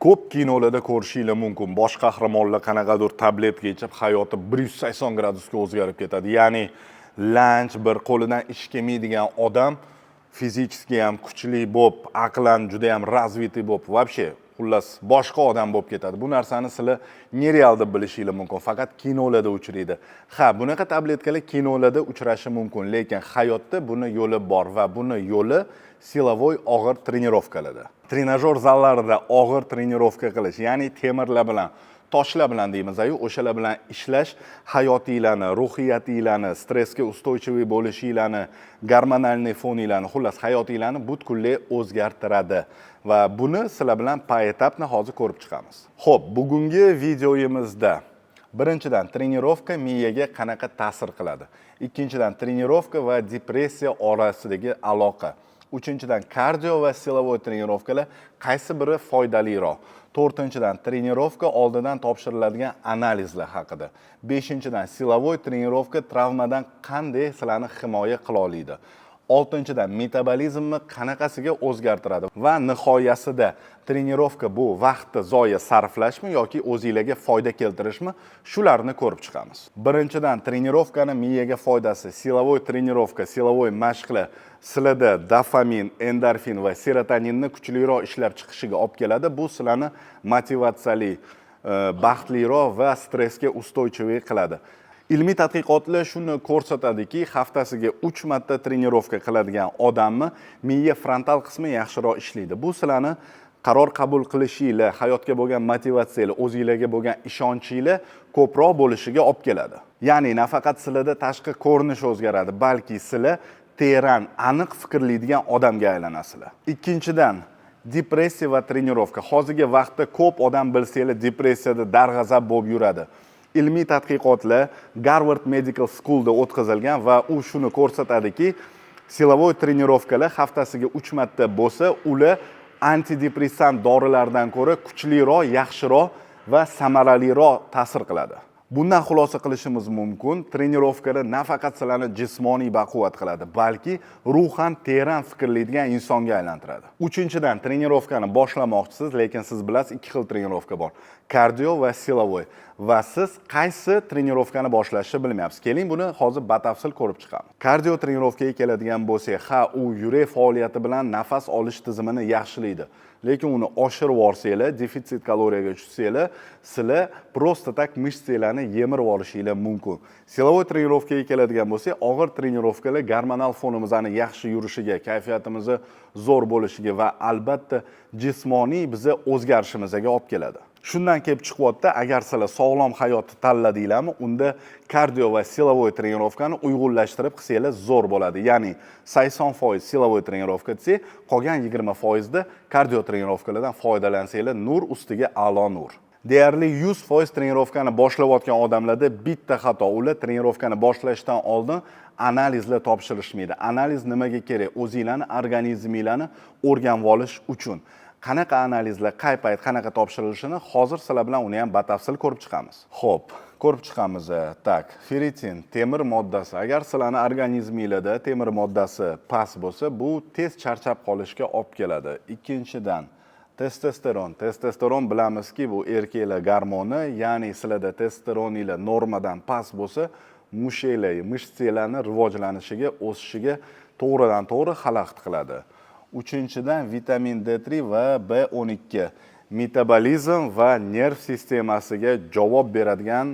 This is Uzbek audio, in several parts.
Ko'p kinolarda ko'rishingiz mumkin. Bosh qahramonlar qanaqadir tabletka ichib, hayoti 180 gradusga o'zgarib ketadi. Ya'ni lanch bir qo'lidan ish kelmaydigan odam fizikiski ham kuchli bo'lib, aqlan juda ham razviti bo'lib, вообще xullas boshqa odam bo'lib ketadi. Bu narsani sizlar nereal deb bilishingiz mumkin, faqat kinolarda uchraydi. Ha, bunaqa tabletkalar kinolarda uchrashi mumkin, lekin hayotda buni yo'li bor va buni yo'li silovoy og'ir trenirovkalarda. Trenajyor zallarida og'ir trenirovka qilish, ya'ni temirlar bilan, toshlar bilan deymiz-ku, o'shalar bilan ishlash hayotinglarni, ruhiyatinglarni, stressga ustойчивый bo'lishinglarni, gormonalniy foninglarni, xullas hayotinglarni butkul o'zgartiradi. Va buni sizlar bilan poetapni hozir ko'rib chiqamiz. Xo'p, bugungi videoyimizda birinchidan trenirovka miyaga qanaqa ta'sir qiladi? Ikkinchidan trenirovka va depressiya orasidagi aloqa. Uchinchidan kardio va silovoy trenirovkalar qaysi biri foydaliroq? To'rtinchidan trenirovka oldidan topshiriladigan analizlar haqida. Beshinchidan silovoy trenirovka travmadan qanday sizlarni himoya qila oladi? Oltinchidan metabolizmni qanaqasiga o'zgartiradi va nihoyasida trenirovka bu vaqtni zoya sarflashmi yoki o'zingizlarga foyda keltirishmi? Shularni ko'rib chiqamiz. Birinchidan trenirovkani miyaga foydasi. Silovoy trenirovka, silovoy mashqlar sizlarda dopamin, endorfin va serotoninni kuchliroq ishlab chiqishiga olib keladi. Bu sizlarni motivatsiyali, baxtliroq va stressga ustойчивый qiladi. Ilmiy tadqiqotlar shuni ko'rsatadiki, haftasiga 3 marta trenirovka qiladigan odamni miya frontal qismi yaxshiroq ishlaydi. Bu sizlarni qaror qabul qilishinglar, hayotga bo'lgan motivatsiyanglar, o'zingizlarga bo'lgan ishonchingiz ko'proq bo'lishiga olib keladi. Ya'ni nafaqat sizlarda tashqi ko'rinish o'zgaradi, balki sizlar teran, aniq fikrlaydigan odamga aylanasizlar. Ikkinchidan, depressiya va trenirovka. Hozirgi vaqtda ko'p odam bilsanglar depressiyada darg'azab bo'lib yuradi. Ilmiy tadqiqotlar Harvard Medical School'da o'tkazilgan va u shuni ko'rsatadiki, silovoy trenirovkalar haftasiga 3 marta bo'lsa, ular antidepressant dorilardan ko'ra kuchliroq, yaxshiroq va samaraliroq ta'sir qiladi. Bundan xulosa qilishimiz mumkin, trenirovkalar nafaqat sizlarni jismoniy baquvvat qiladi, balki ruhan teran fikrlaydigan insonga aylantiradi. Uchinchidan, trenirovkani boshlamoqchisiz, lekin siz bilasiz, ikki xil trenirovka bor. Kardio va silovoy. Va siz qaysi trenirovkani boshlashni bilmayapsiz. Keling, buni hozir batafsil ko'rib chiqamiz. Kardio trenirovkaga keladigan bo'lsak, u yurak faoliyati bilan nafas olish tizimini yaxshilaydi. Lekin uni oshirib yuborsanglar, defitsit kaloriyaga tushsanglar, sizlar prosta tak mishsanglarni yemirib olishingiz mumkin. Silovoy trenirovkaga keladigan bo'lsak, og'ir trenirovkalar gormonal fonimizning yaxshi yurishiga, kayfiyatimizni zo'r bo'lishiga va albatta jismoniy bizni o'zgarishimizga olib keladi. Shundan kelib chiqyapti, agar sizlar sog'lom hayotni tanladinglarmi, unda kardio va silovoy trenirovkani uyg'unlashtirib qilsanglar zo'r bo'ladi. Ya'ni 80% silovoy trenirovka desak, qolgan 20% da kardio trenirovkalardan foydalansanglar, nur ustiga a'lo nur. Deyarli 100% trenirovkani boshlayotgan odamlarda bitta xato, ular trenirovkani boshlashdan oldin analizlar topshirishmaydi. Analiz nimaga kerak? O'zingizlarni organizminglarni o'rganib olish uchun. Qanaqa analizlar, qay payt qanaqa topshirilishini hozir sizlar bilan uni ham batafsil ko'rib chiqamiz. Xo'p, ko'rib chiqamiz. Tak, ferritin, temir moddasi. Agar sizlarning organizmingizda temir moddasi past bo'lsa, bu tez charchab qolishga olib keladi. Ikkinchidan, testosteron. Testosteron bilamizki, bu erkaklar gormoni, ya'ni sizlarda testosteroninglar normadan past bo'lsa, mushaklar, mishsanglarning rivojlanishiga, o'sishiga to'g'ridan-to'g'ri xalaqit qiladi. Uchinchidan, vitamin D3 va B12 metabolizm va nerv sistemasiga javob beradigan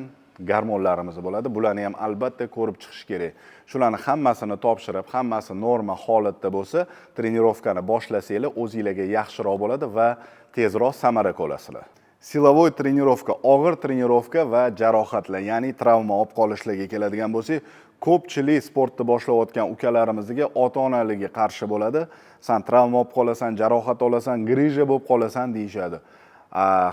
gormonlarimiz bo'ladi. Bularni ham albatta ko'rib chiqish kerak. Shularni hammasini topshirib, hammasi norma holatda bo'lsa, trenirovkani boshlasanglar, o'zingizlarga yaxshiroq bo'ladi va tezroq samara ko'rasizlar. Silovoy trenirovka, og'ir trenirovka va jarohatlar, ya'ni travma olib qolishlarga keladigan bo'lsak, ko'pchilik sportni boshlayotgan ukalarimizga ota-onaligi qarshi bo'ladi. Sen travma olib qolasan, jarohat olasan, grija bo'lib qolasan deyishadi.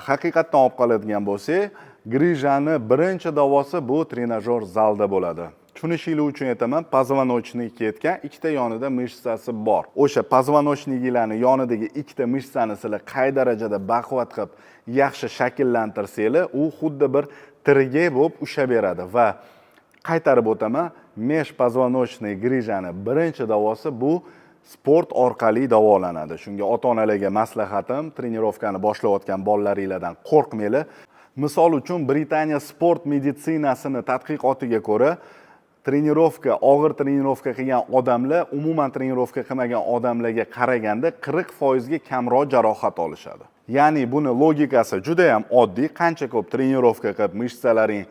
Haqiqatdan olib qoladigan bo'lsak, grijani birinchi davosi bu trenajyor zalda bo'ladi. Tushunishinglar uchun aytaman, pozvonochnik ketgan, ikkita yonida mishsasi bor. O'sha pozvonochniklarning yonidagi ikkita mishsani sizlar qay darajada baquvvat qilib, yaxshi shakllantirsanglar, u xuddi bir tirgay bo'lib ushaveradi va qaytarib o'taman, межпозвоночный grijani birinchi davosi bu sport orqali davolanadi. Shunga ota-onalarga maslahatim, trenirovkani boshlayotgan bolalaringizdan qo'rqmanglar. Misol uchun Britaniya sport meditsinasini tadqiqotiga ko'ra, og'ir trenirovka qilgan odamlar umuman trenirovka qilmagan odamlarga qaraganda 40% ga kamroq jarohat olishadi. Ya'ni buni logikasi juda ham oddiy. Qancha ko'p trenirovka qilib mishsalaring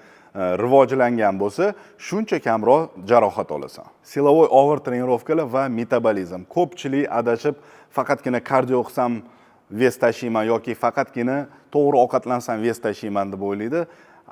rivojlangan bo'lsa, shuncha kamroq jarohat olasan. Silovoy og'ir trenirovkalar va metabolizm. Ko'pchilik adashib faqatgina kardio qilsam vес tashiyman yoki faqatgina to'g'ri ovqatlansam vес tashiyman deb o'ylaydi.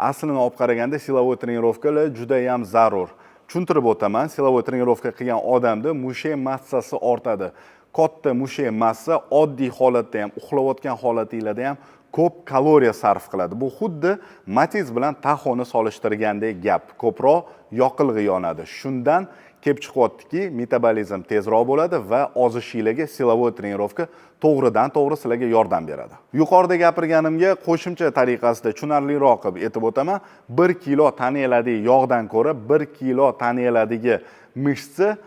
Aslini olib qaraganda silovoy trenirovkalar juda ham zarur. Tushuntirib o'taman, silovoy trenirovka qilgan odamda mushak massasi ortadi. Katta mushak massa oddiy holatda ham, uxlayotgan holatingizda ham ko'p kaloriya sarf qiladi. Bu xuddi Matiz bilan Taxoni solishtirgandek gap. Ko'proq yoqilg'i yonadi. Shundan kelib chiqyaptiki, metabolizm tezroq bo'ladi va ozishingizga silovoy trenirovka to'g'ridan-to'g'ri sizlarga yordam beradi. Yuqorida gapirganimga qo'shimcha tariqasida tushunarliroq qilib aytib o'taman. 1 kilo taniladigan yog'dan ko'ra 1 kilo taniladigan mishsa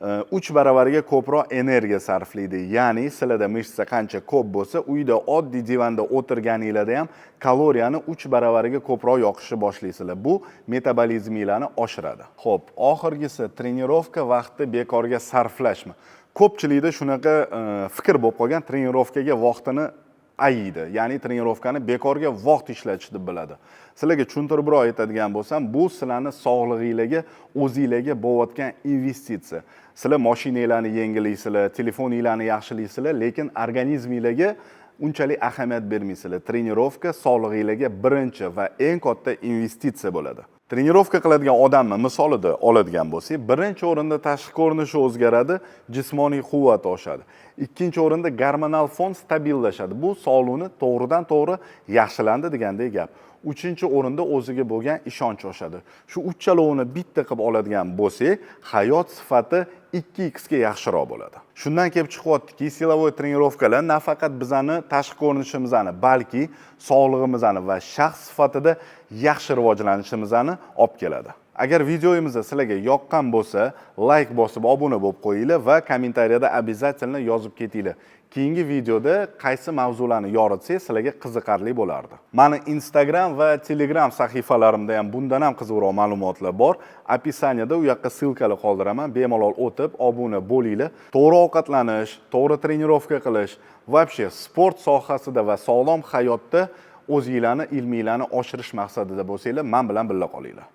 3 baravariga ko'proq energiya sarflaydi. Ya'ni sizlarda mishsa qancha ko'p bo'lsa, uyda oddiy divanda o'tirganingizda ham kaloriyani 3 baravariga ko'proq yoqishni boshlaysizlar. Bu metabolizmingizni oshiradi. Xo'p, oxirgisi trenirovka vaqti bekorga sarflashmi? Ko'pchilikda shunaqa fikr bo'lib qolgan, trenirovkaga vaqtini ayiydi. Ya'ni trenirovkani bekorga vaqt ishlatish deb biladi. Sizlarga tushuntiribroq aytadigan bo'lsam, bu sizlarni sog'lig'ingizga, o'zingizga bo'layotgan investitsiya. Sizlar mashinanglarni yangilaysizlar, telefoninglarni yaxshilaysizlar, lekin organizmingizga unchalik ahamiyat bermaysizlar. Trenirovka sog'lig'ingizga birinchi va eng katta investitsiya bo'ladi. Trenirovka qiladigan odamni misolida oladigan bo'lsak, birinchi o'rinda tashqi ko'rinishi o'zgaradi, jismoniy quvvat oshadi. Ikkinchi o'rinda gormonal fon stabillashadi. Bu sog'liqni to'g'ridan-to'g'ri yaxshilandi degandek gap. Uchinchi o'rinda o'ziga bo'lgan ishonch oshadi. Shu uchalovini bitta qilib oladigan bo'lsak, hayot sifati 2x ga yaxshiroq bo'ladi. Shundan kelib chiqyaptiki, silovoy trenirovkalar nafaqat bizani tashqi ko'rinishimizni, balki sog'lig'imizni va shaxs sifatida yaxshi rivojlanishimizni olib keladi. Agar videomiz sizlarga yoqqan bo'lsa, like bosib obuna bo'lib qo'yinglar va kommentariyada обязательно yozib ketinglar. Keyingi videoda qaysi mavzularni yoritsak sizlarga qiziqarli bo'lardi. Mani Instagram va Telegram sahifalarimda ham bundan ham qiziqroq ma'lumotlar bor. Opisaniyada u yoqqa silkalar qoldiraman. Bemalol o'tib, obuna bo'linglar. To'g'ri ovqatlanish, to'g'ri trenirovka qilish, вообще sport sohasida va sog'lom hayotda o'zingizlarni ilminglarni oshirish maqsadida bo'lsanglar, men bilan birga qolinglar.